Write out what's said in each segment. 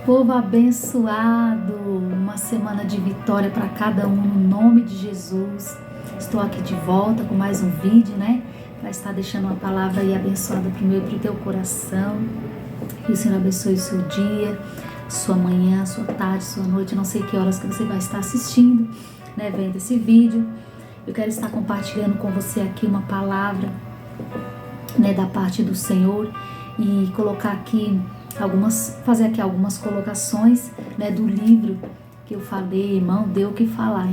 Povo abençoado, uma semana de vitória para cada um no nome de Jesus. Estou aqui de volta com mais um vídeo, para estar deixando uma palavra aí abençoada para o meu e para o teu coração. Que o Senhor abençoe o seu dia, sua manhã, sua tarde, sua noite. Não sei que horas que você vai estar assistindo, vendo esse vídeo. Eu quero estar compartilhando com você aqui uma palavra, da parte do Senhor e colocar aqui fazer aqui algumas colocações, do livro que eu falei, irmão, deu o que falar,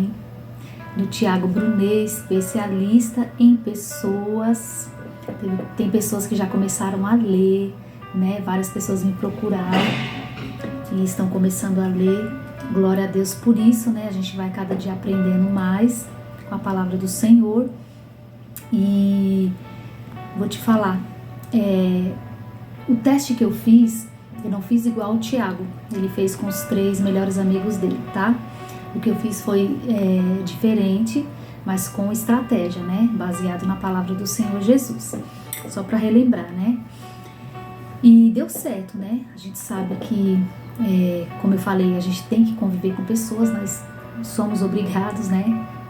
do Tiago Brunet, especialista em pessoas. Tem pessoas que já começaram a ler, várias pessoas me procuraram e estão começando a ler. Glória a Deus por isso, a gente vai cada dia aprendendo mais com a palavra do Senhor. E vou te falar, o teste que eu fiz, eu não fiz igual o Tiago, ele fez com os 3 melhores amigos dele, tá? O que eu fiz foi diferente, mas com estratégia, baseado na palavra do Senhor Jesus, só para relembrar, E deu certo, A gente sabe que, como eu falei, a gente tem que conviver com pessoas, nós somos obrigados,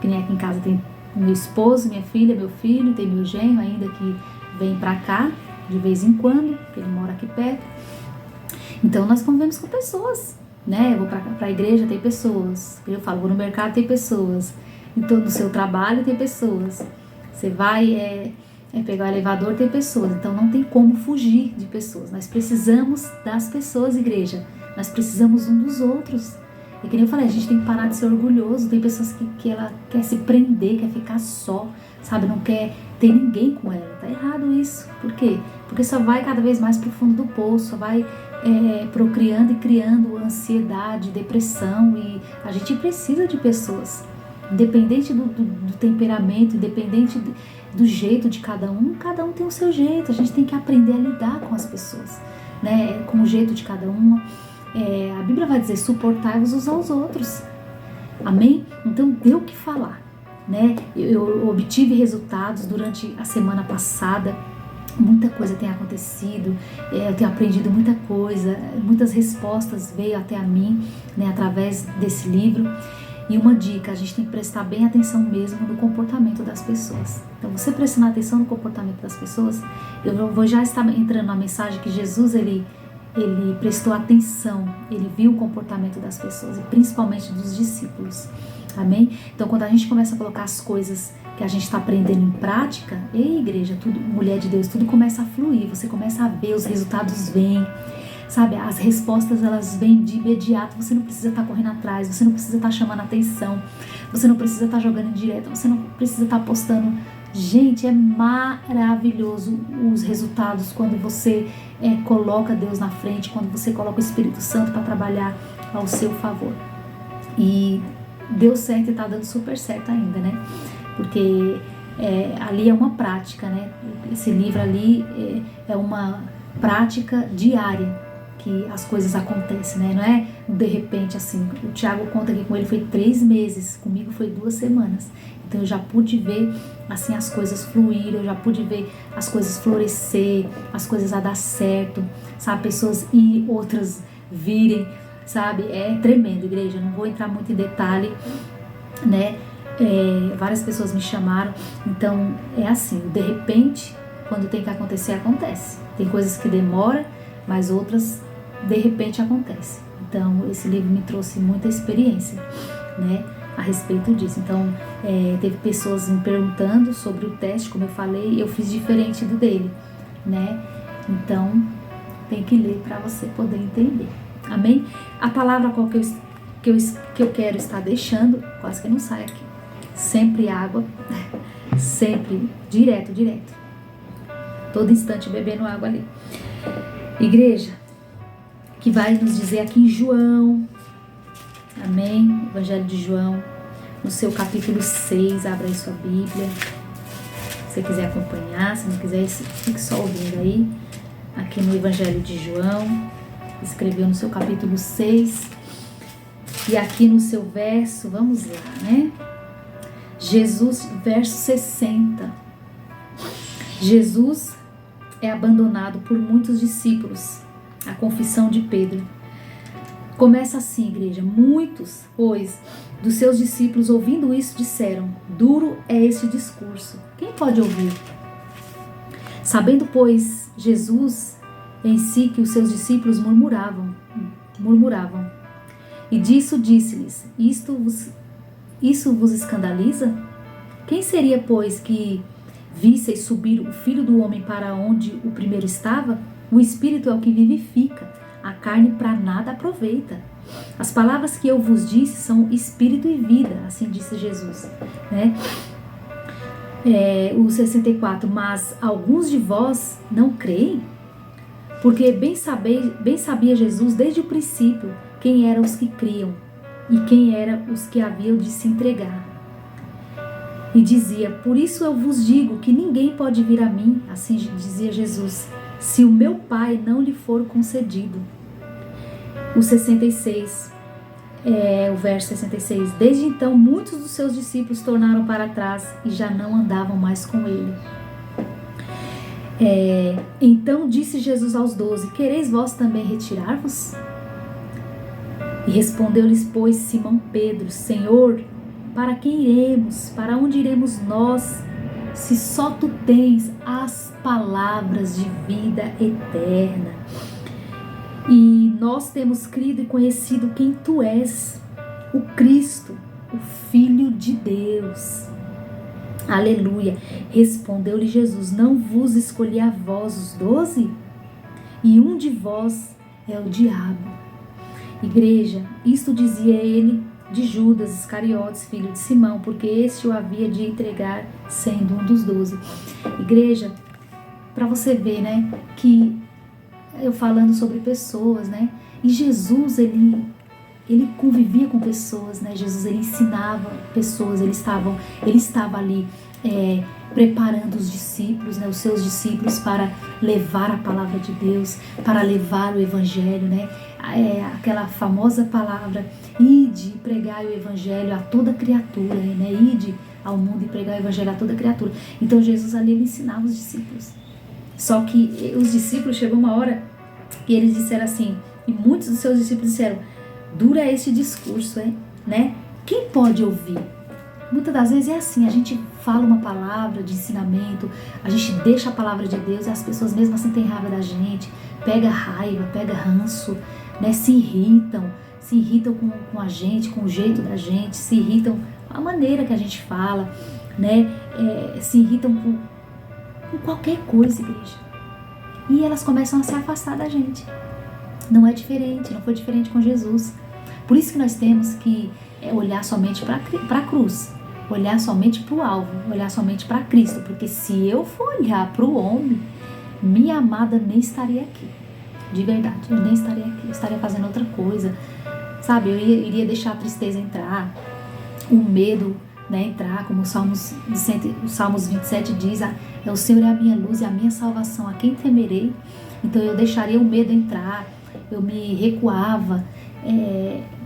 Que nem aqui em casa tem meu esposo, minha filha, meu filho, tem meu genro ainda que vem pra cá de vez em quando, porque ele mora aqui perto. Então nós convivemos com pessoas, Eu vou pra igreja, tem pessoas. Eu falo, vou no mercado, tem pessoas. Então no seu trabalho tem pessoas. Você vai pegar o elevador, tem pessoas. Então não tem como fugir de pessoas. Nós precisamos das pessoas, igreja. Nós precisamos um dos outros. E que nem eu falei, a gente tem que parar de ser orgulhoso. Tem pessoas que ela quer se prender, quer ficar só, sabe? Não quer ter ninguém com ela. Tá errado isso. Por quê? Porque só vai cada vez mais pro fundo do poço, só vai procriando e criando ansiedade, depressão. E a gente precisa de pessoas. Independente do temperamento, independente do jeito de cada um tem o seu jeito. A gente tem que aprender a lidar com as pessoas, com o jeito de cada uma. A Bíblia vai dizer, suportai-vos uns aos outros. Amém? Então deu o que falar, Eu obtive resultados durante a semana passada. Muita coisa tem acontecido, eu tenho aprendido muita coisa, muitas respostas veio até a mim, através desse livro. E uma dica, a gente tem que prestar bem atenção mesmo no comportamento das pessoas. Então, você prestando atenção no comportamento das pessoas, eu vou já estar entrando na mensagem que Jesus, ele prestou atenção, ele viu o comportamento das pessoas, e principalmente dos discípulos. Amém? Então, quando a gente começa a colocar as coisas que a gente está aprendendo em prática, igreja, tudo, mulher de Deus, tudo começa a fluir, você começa a ver, os resultados vêm, sabe? As respostas, elas vêm de imediato, você não precisa estar correndo atrás, você não precisa estar chamando atenção, você não precisa estar jogando direto, você não precisa estar postando. Gente, é maravilhoso os resultados quando você coloca Deus na frente, quando você coloca o Espírito Santo para trabalhar ao seu favor. E deu certo e está dando super certo ainda, Porque ali é uma prática, Esse livro ali é uma prática diária que as coisas acontecem, Não é de repente assim. O Tiago conta que com ele foi 3 meses, comigo foi 2 semanas. Então eu já pude ver assim as coisas fluírem, eu já pude ver as coisas florescer, as coisas a dar certo, sabe? Pessoas e outras virem, sabe? É tremendo, igreja, não vou entrar muito em detalhe, várias pessoas me chamaram. Então é assim, de repente, quando tem que acontecer, acontece. Tem coisas que demoram, mas outras de repente acontecem. Então esse livro me trouxe muita experiência, a respeito disso. Então teve pessoas me perguntando sobre o teste, como eu falei, eu fiz diferente do dele, Então tem que ler para você poder entender. Amém? A palavra qual que eu quero estar deixando, quase que não sai aqui. Sempre água, sempre, direto. Todo instante bebendo água ali. Igreja, que vai nos dizer aqui em João, amém? Evangelho de João, no seu capítulo 6, abra aí sua Bíblia. Se você quiser acompanhar, se não quiser, fique só ouvindo aí. Aqui no Evangelho de João, escreveu no seu capítulo 6. E aqui no seu verso, vamos lá, Jesus, verso 60. Jesus é abandonado por muitos discípulos. A confissão de Pedro. Começa assim, igreja. Muitos, pois, dos seus discípulos, ouvindo isso, disseram: duro é este discurso. Quem pode ouvir? Sabendo, pois, Jesus em si que os seus discípulos murmuravam. E disso disse-lhes: isso vos escandaliza? Quem seria, pois, que visseis subir o Filho do Homem para onde o primeiro estava? O Espírito é o que vivifica, a carne para nada aproveita. As palavras que eu vos disse são Espírito e vida, assim disse Jesus, né? O 64, mas alguns de vós não creem? Porque bem sabia Jesus desde o princípio quem eram os que criam e quem eram os que haviam de se entregar. E dizia: por isso eu vos digo que ninguém pode vir a mim, assim dizia Jesus, se o meu Pai não lhe for concedido. O 66, o verso 66. Desde então, muitos dos seus discípulos tornaram para trás e já não andavam mais com ele. Então disse Jesus aos 12: quereis vós também retirar-vos? E respondeu-lhes, pois, Simão Pedro: Senhor, para quem iremos? Para onde iremos nós? Se só tu tens as palavras de vida eterna. E nós temos crido e conhecido quem tu és, o Cristo, o Filho de Deus. Aleluia. Respondeu-lhe Jesus: não vos escolhi a vós os 12? E um de vós é o diabo. Igreja, isto dizia ele de Judas Iscariotes, filho de Simão, porque este o havia de entregar, sendo um dos 12. Igreja, para você ver, né, que eu falando sobre pessoas, né, e Jesus, ele convivia com pessoas, né, Jesus, ele ensinava pessoas, ele estava ali preparando os discípulos, né, os seus discípulos para levar a palavra de Deus, para levar o evangelho, né, aquela famosa palavra: ide pregar o evangelho a toda criatura, né, ide ao mundo e pregar o evangelho a toda criatura. Então Jesus ali, ele ensinava os discípulos. Só que os discípulos, chegou uma hora que eles disseram assim, e muitos dos seus discípulos disseram: dura este discurso, né? Quem pode ouvir? Muitas das vezes é assim, a gente fala uma palavra de ensinamento, a gente deixa a palavra de Deus e as pessoas mesmo assim têm raiva da gente, pega raiva, pega ranço, né? Se irritam com a gente, com o jeito da gente, se irritam com a maneira que a gente fala, né? Se irritam com qualquer coisa, igreja. E elas começam a se afastar da gente. Não é diferente, não foi diferente com Jesus. Por isso que nós temos que olhar somente para a cruz, olhar somente para o alvo, olhar somente para Cristo. Porque se eu for olhar para o homem, minha amada nem estaria aqui. De verdade, eu nem estaria aqui, eu estaria fazendo outra coisa. Sabe, eu iria deixar a tristeza entrar, o medo, né, entrar, como o Salmos 27 diz: o Senhor é a minha luz e a minha salvação, a quem temerei? Então eu deixaria o medo entrar, eu me recuava,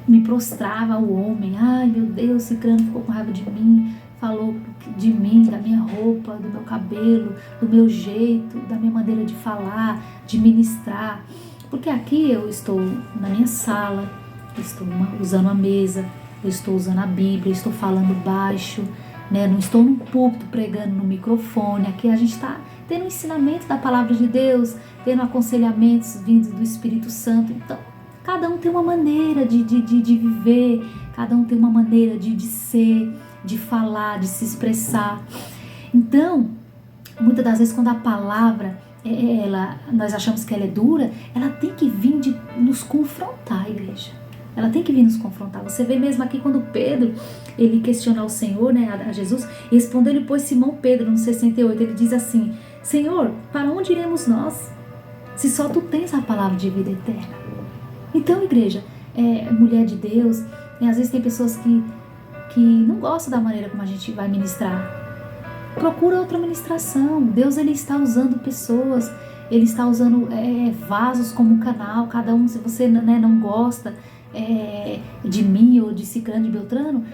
me prostrava ao homem. Ai meu Deus, Cicrano ficou com raiva de mim, falou de mim, da minha roupa, do meu cabelo, do meu jeito, da minha maneira de falar, de ministrar. Porque aqui eu estou na minha sala, eu estou usando a mesa, eu estou usando a Bíblia, eu estou falando baixo, né? Não estou num púlpito pregando no microfone. Aqui a gente está tendo um ensinamento da palavra de Deus, tendo aconselhamentos vindos do Espírito Santo. Então, cada um tem uma maneira de viver, cada um tem uma maneira de ser, de falar, de se expressar. Então, muitas das vezes quando a palavra, nós achamos que ela é dura, ela tem que vir de nos confrontar, igreja. Ela tem que vir nos confrontar. Você vê mesmo aqui quando Pedro, ele questiona o Senhor, né, a Jesus, respondeu-lhe, pois, Simão Pedro, no 68, ele diz assim: Senhor, para onde iremos nós? Se só tu tens a palavra de vida eterna. Então, igreja, mulher de Deus, às vezes tem pessoas que não gostam da maneira como a gente vai ministrar. Procura outra ministração. Deus, ele está usando pessoas, ele está usando vasos como canal. Cada um, se você, né, não gosta de mim ou de Cicrano, de Beltrano,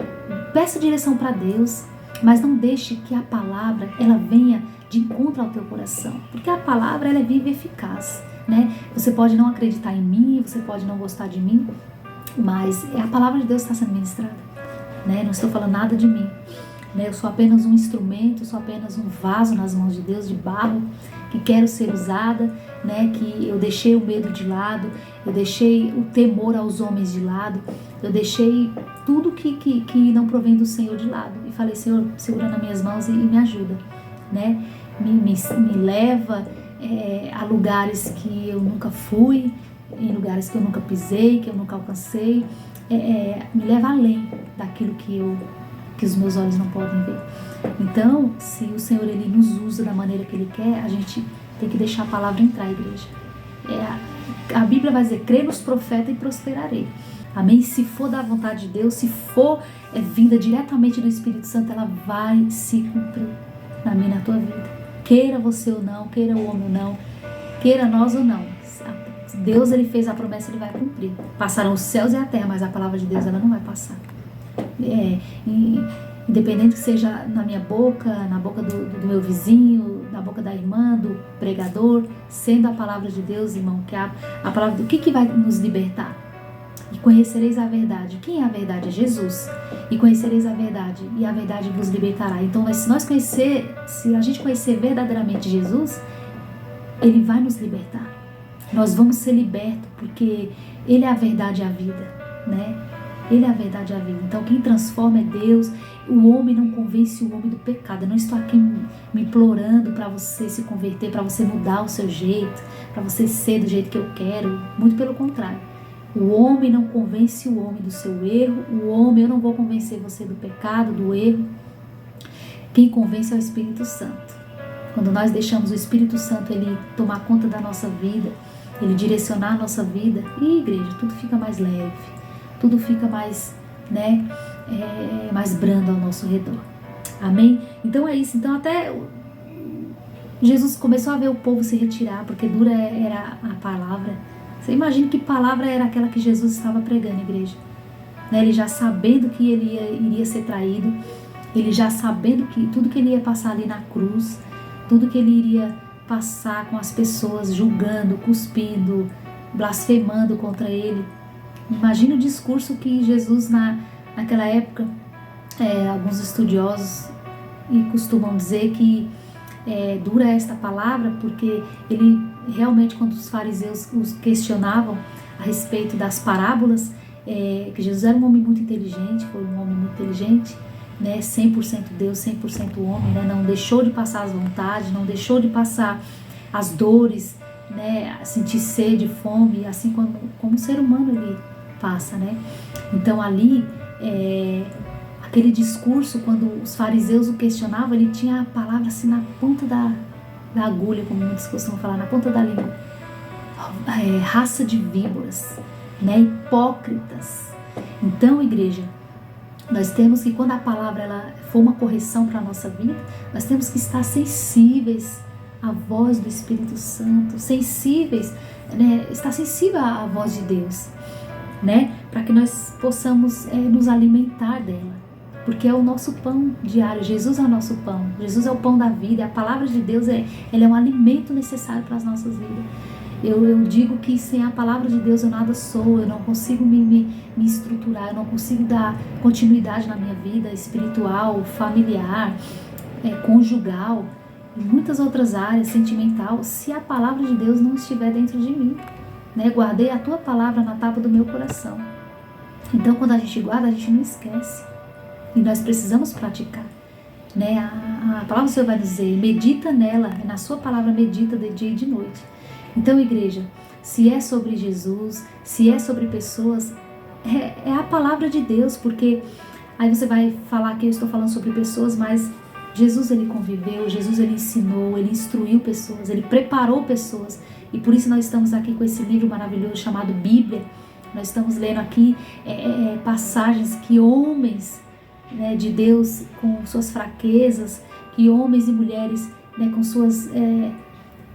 peça direção para Deus, mas não deixe que a palavra ela venha de encontro ao teu coração, porque a palavra ela é viva e eficaz, né? Você pode não acreditar em mim, você pode não gostar de mim, mas a palavra de Deus está sendo ministrada, né? Não estou falando nada de mim, né? Eu sou apenas um instrumento, sou apenas um vaso nas mãos de Deus, de barro, que quero ser usada, né? Que eu deixei o medo de lado, eu deixei o temor aos homens de lado, eu deixei tudo que não provém do Senhor de lado e falei: Senhor, segura nas minhas mãos e me ajuda, né? Me leva a lugares que eu nunca fui, em lugares que eu nunca pisei, que eu nunca alcancei, me leva além daquilo que os meus olhos não podem ver. Então, se o Senhor ele nos usa da maneira que Ele quer, a gente tem que deixar a palavra entrar, igreja. A Bíblia vai dizer: crê nos profetas e prosperarei. Amém? Se for da vontade de Deus, se for vinda diretamente do Espírito Santo, ela vai se cumprir na minha e na tua vida. Queira você ou não, queira o homem ou não, queira nós ou não. Deus ele fez a promessa, Ele vai cumprir. Passarão os céus e a terra, mas a palavra de Deus ela não vai passar. Independente que seja na minha boca, na boca do meu vizinho, na boca da irmã, do pregador, sendo a palavra de Deus, irmão, que a palavra do que vai nos libertar? E conhecereis a verdade. Quem é a verdade? É Jesus. E conhecereis a verdade, e a verdade vos libertará. Então, se a gente conhecer verdadeiramente Jesus, Ele vai nos libertar. Nós vamos ser libertos, porque Ele é a verdade e a vida, né? Ele é a verdade e a vida. Então, quem transforma é Deus. O homem não convence o homem do pecado. Eu não estou aqui me implorando para você se converter, para você mudar o seu jeito, para você ser do jeito que eu quero. Muito pelo contrário. O homem não convence o homem do seu erro. Eu não vou convencer você do pecado, do erro. Quem convence é o Espírito Santo. Quando nós deixamos o Espírito Santo ele tomar conta da nossa vida, ele direcionar a nossa vida, e igreja, tudo fica mais leve, tudo fica mais, né, mais brando ao nosso redor. Amém? Então é isso. Então até Jesus começou a ver o povo se retirar, porque dura era a palavra. Você imagina que palavra era aquela que Jesus estava pregando, igreja? Né? Ele já sabendo que ele iria ser traído, ele já sabendo que tudo que ele ia passar ali na cruz, tudo que ele iria passar com as pessoas julgando, cuspindo, blasfemando contra ele. Imagina o discurso que Jesus naquela época, alguns estudiosos costumam dizer que dura esta palavra, porque ele realmente, quando os fariseus os questionavam a respeito das parábolas, que Jesus era um homem muito inteligente, foi um homem muito inteligente, né, 100% Deus, 100% homem, né, não deixou de passar as vontades, não deixou de passar as dores, né, sentir sede, fome, assim como o ser humano ele passa, né? Então ali, aquele discurso, quando os fariseus o questionavam, ele tinha a palavra assim na ponta da agulha, como muitos costumam falar, na ponta da língua. Raça de víboras, né, hipócritas. Então, igreja, nós temos que, quando a palavra ela for uma correção para a nossa vida, nós temos que estar sensíveis à voz do Espírito Santo, sensíveis, né, estar sensível à voz de Deus, né, para que nós possamos nos alimentar dela, porque é o nosso pão diário. Jesus é o nosso pão, Jesus é o pão da vida. A palavra de Deus ela é um alimento necessário para as nossas vidas. Eu digo que sem a palavra de Deus eu nada sou, eu não consigo me estruturar, eu não consigo dar continuidade na minha vida espiritual, familiar, conjugal, e muitas outras áreas, sentimental, se a palavra de Deus não estiver dentro de mim, né? Guardei a tua palavra na tábua do meu coração. Então, quando a gente guarda, a gente não esquece, e nós precisamos praticar, né? A palavra do Senhor vai dizer: medita nela, na sua palavra medita de dia e de noite. Então, igreja, se é sobre Jesus, se é sobre pessoas, é a palavra de Deus, porque aí você vai falar que eu estou falando sobre pessoas, mas Jesus ele conviveu, Jesus ele ensinou, ele instruiu pessoas, ele preparou pessoas, e por isso nós estamos aqui com esse livro maravilhoso chamado Bíblia. Nós estamos lendo aqui passagens que homens, né, de Deus, com suas fraquezas, que homens e mulheres, né, com suas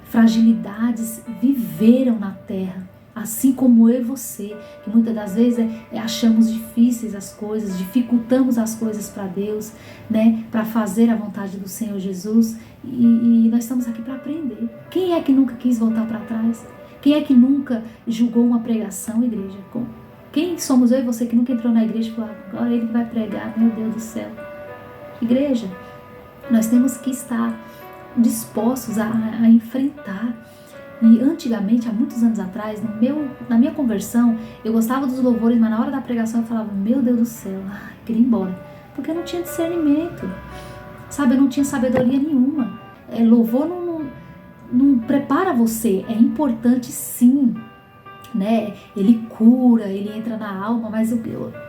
fragilidades viveram na terra, assim como eu e você, que muitas das vezes achamos difíceis as coisas, dificultamos as coisas para Deus, né, para fazer a vontade do Senhor Jesus, e nós estamos aqui para aprender. Quem é que nunca quis voltar para trás? Quem é que nunca julgou uma pregação, igreja? Quem somos eu e você que nunca entrou na igreja e falou, agora ele vai pregar, meu Deus do céu. Igreja, nós temos que estar dispostos a enfrentar. E antigamente, há muitos anos atrás, na minha conversão, eu gostava dos louvores, mas na hora da pregação eu falava, meu Deus do céu, queria ir embora. Porque eu não tinha discernimento, sabe? Eu não tinha sabedoria nenhuma. Louvor não prepara você, é importante sim, né? Ele cura, ele entra na alma, mas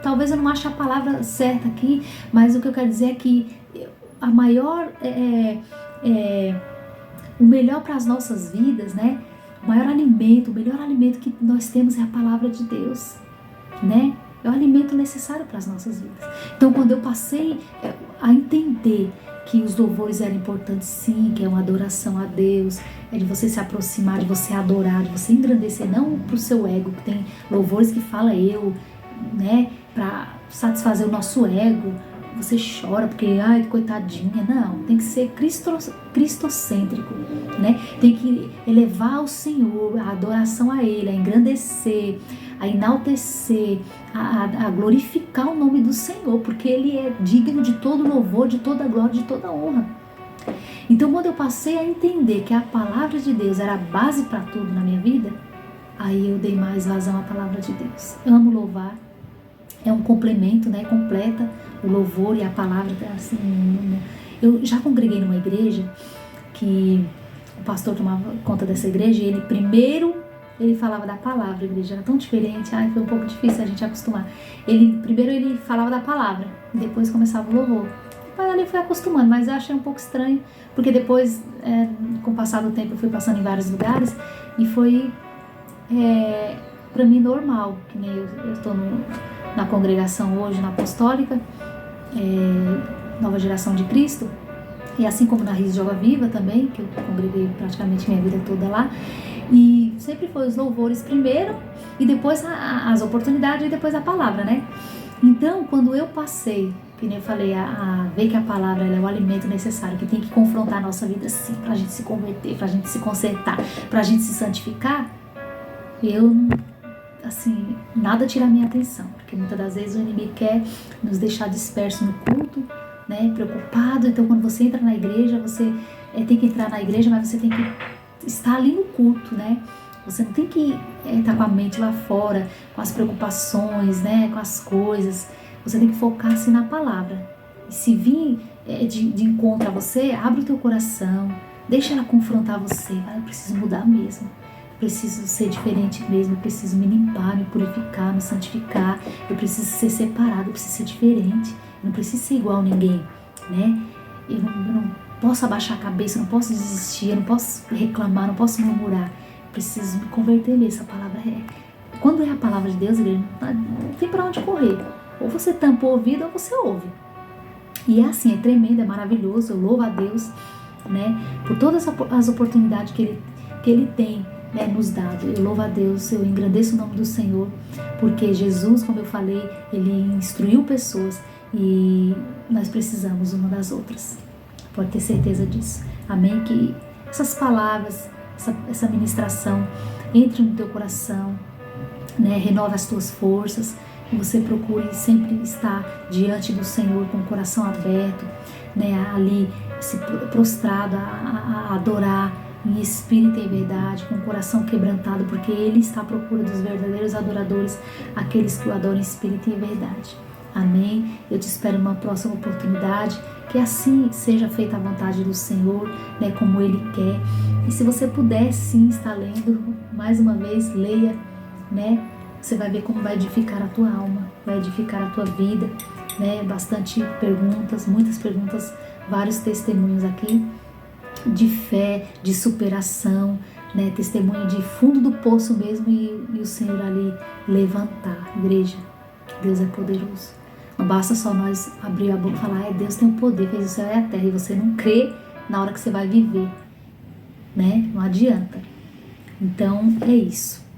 talvez eu não ache a palavra certa aqui, mas o que eu quero dizer é que a maior... o melhor para as nossas vidas, né? O melhor alimento que nós temos é a palavra de Deus, né? É o alimento necessário para as nossas vidas. Então, quando eu passei a entender que os louvores eram importantes sim, que é uma adoração a Deus, é de você se aproximar, de você adorar, de você engrandecer, não para o seu ego, que tem louvores que fala eu, né? Para satisfazer o nosso ego. Você chora porque, ai, coitadinha. Não, tem que ser cristocêntrico, né? Tem que elevar ao Senhor, a adoração a Ele, a engrandecer, a enaltecer, a glorificar o nome do Senhor, porque Ele é digno de todo louvor, de toda glória, de toda honra. Então, quando eu passei a entender que a palavra de Deus era a base para tudo na minha vida, aí eu dei mais vazão à palavra de Deus. Eu amo louvar. É um complemento, né? Completa o louvor e a palavra, assim. Eu já congreguei numa igreja que o pastor tomava conta dessa igreja e ele falava da palavra. A igreja era tão diferente, foi um pouco difícil a gente acostumar. Primeiro ele falava da palavra, depois começava o louvor. Mas ali fui acostumando, mas eu achei um pouco estranho, porque depois, com o passar do tempo, eu fui passando em vários lugares e foi, para mim, normal, que nem eu estou na congregação hoje, na apostólica, Nova Geração de Cristo, e assim como na Ris de Água Viva também, que eu congreguei praticamente minha vida toda lá, e sempre foi os louvores primeiro, e depois as oportunidades, e depois a palavra, né? Então, quando eu passei, que nem eu falei, a ver que a palavra ela é o alimento necessário, que tem que confrontar a nossa vida sim, pra gente se converter, pra gente se consertar, pra gente se santificar, eu assim, nada tira a minha atenção, porque muitas das vezes o inimigo quer nos deixar dispersos no culto, né, preocupado. Então, quando você entra na igreja, você tem que entrar na igreja, mas você tem que estar ali no culto, né? Você não tem que estar com a mente lá fora, com as preocupações, né, com as coisas. Você tem que focar assim na palavra. E se vir de encontro a você, abre o teu coração, deixa ela confrontar você. Eu preciso mudar mesmo. Preciso ser diferente mesmo, eu preciso me limpar, me purificar, me santificar, eu preciso ser separado, eu preciso ser diferente, eu não preciso ser igual a ninguém, né? Eu não posso abaixar a cabeça, eu não posso desistir, eu não posso reclamar, não posso murmurar, eu preciso me converter mesmo. Essa palavra quando é a palavra de Deus, não tem pra onde correr, ou você tampa o ouvido ou você ouve. E é assim, é tremendo, é maravilhoso, eu louvo a Deus, né, por todas as oportunidades que Ele tem, né, nos dado. Eu louvo a Deus, eu engrandeço o nome do Senhor, porque Jesus, como eu falei, Ele instruiu pessoas e nós precisamos uma das outras. Pode ter certeza disso. Amém? Que essas palavras, essa ministração entre no teu coração, né, renova as tuas forças, que você procure sempre estar diante do Senhor com o coração aberto, né, ali se prostrado a adorar em espírito e em verdade, com o coração quebrantado, porque Ele está à procura dos verdadeiros adoradores, aqueles que o adoram em espírito e em verdade. Amém? Eu te espero numa próxima oportunidade, que assim seja feita a vontade do Senhor, né, como Ele quer. E se você puder sim estar lendo, mais uma vez, leia, né? Você vai ver como vai edificar a tua alma, vai edificar a tua vida, né? Bastante perguntas, muitas perguntas, vários testemunhos aqui de fé, de superação, né? Testemunho de fundo do poço mesmo e o Senhor ali levantar. Igreja, Deus é poderoso. Não basta só nós abrir a boca e falar, Deus tem o poder, fez o céu e a terra, e você não crê na hora que você vai viver, né? Não adianta. Então é isso.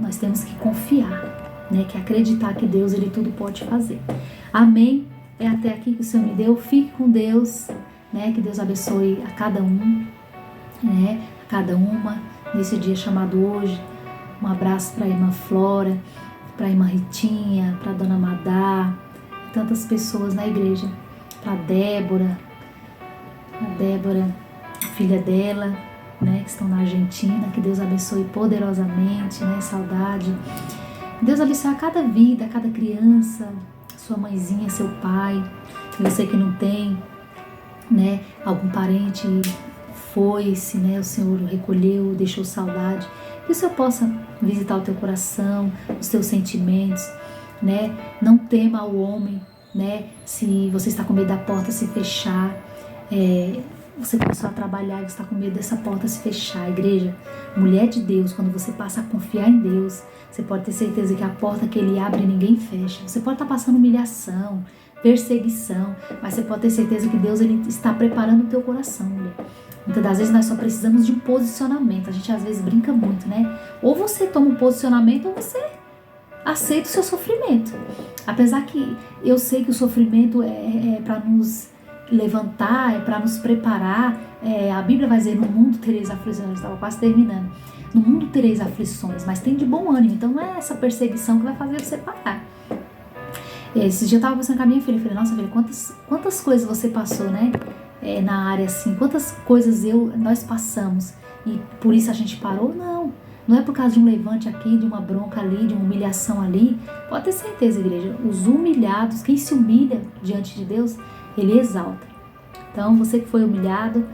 Nós temos que confiar, né? Que acreditar que Deus, Ele tudo pode fazer. Amém? É até aqui que o Senhor me deu. Fique com Deus, né? Que Deus abençoe a cada um, né? A cada uma, nesse dia chamado hoje. Um abraço para a irmã Flora, para a irmã Ritinha, para a dona Madá, tantas pessoas na igreja, para a Débora, filha dela, né, que estão na Argentina, que Deus abençoe poderosamente, né, saudade. Deus abençoe a cada vida, a cada criança, sua mãezinha, seu pai, e você que não tem, né, algum parente foi-se, né, o Senhor o recolheu, deixou saudade, que o Senhor possa visitar o teu coração, os teus sentimentos, né, não tema o homem, né, se você está com medo da porta se fechar, você começou a trabalhar e está com medo dessa porta se fechar. Igreja, mulher de Deus, quando você passa a confiar em Deus, você pode ter certeza que a porta que Ele abre ninguém fecha. Você pode estar passando humilhação, perseguição, mas você pode ter certeza que Deus ele está preparando o teu coração, mulher. Muitas das vezes nós só precisamos de um posicionamento. A gente às vezes brinca muito, né? Ou você toma um posicionamento ou você aceita o seu sofrimento. Apesar que eu sei que o sofrimento é para nos levantar, é para nos preparar. A Bíblia vai dizer, no mundo tereis aflições. Eu estava quase terminando. No mundo tereis aflições, mas tem de bom ânimo. Então não é essa perseguição que vai fazer você parar. Esse dia eu estava conversando com a minha filha. Eu falei, nossa filha, quantas coisas você passou, né? Na área assim, quantas coisas nós passamos e por isso a gente parou? Não é por causa de um levante aqui, de uma bronca ali, de uma humilhação ali. Pode ter certeza, igreja, os humilhados, quem se humilha diante de Deus, Ele exalta. Então, você que foi humilhado,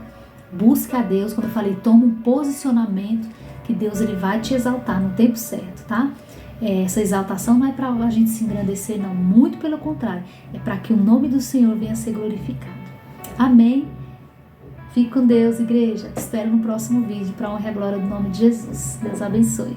busca a Deus. Como eu falei, toma um posicionamento que Deus ele vai te exaltar no tempo certo, tá? Essa exaltação não é para a gente se engrandecer, não. Muito pelo contrário. É para que o nome do Senhor venha a ser glorificado. Amém? Fique com Deus, igreja. Te espero no próximo vídeo para a honra e a glória do nome de Jesus. Deus abençoe.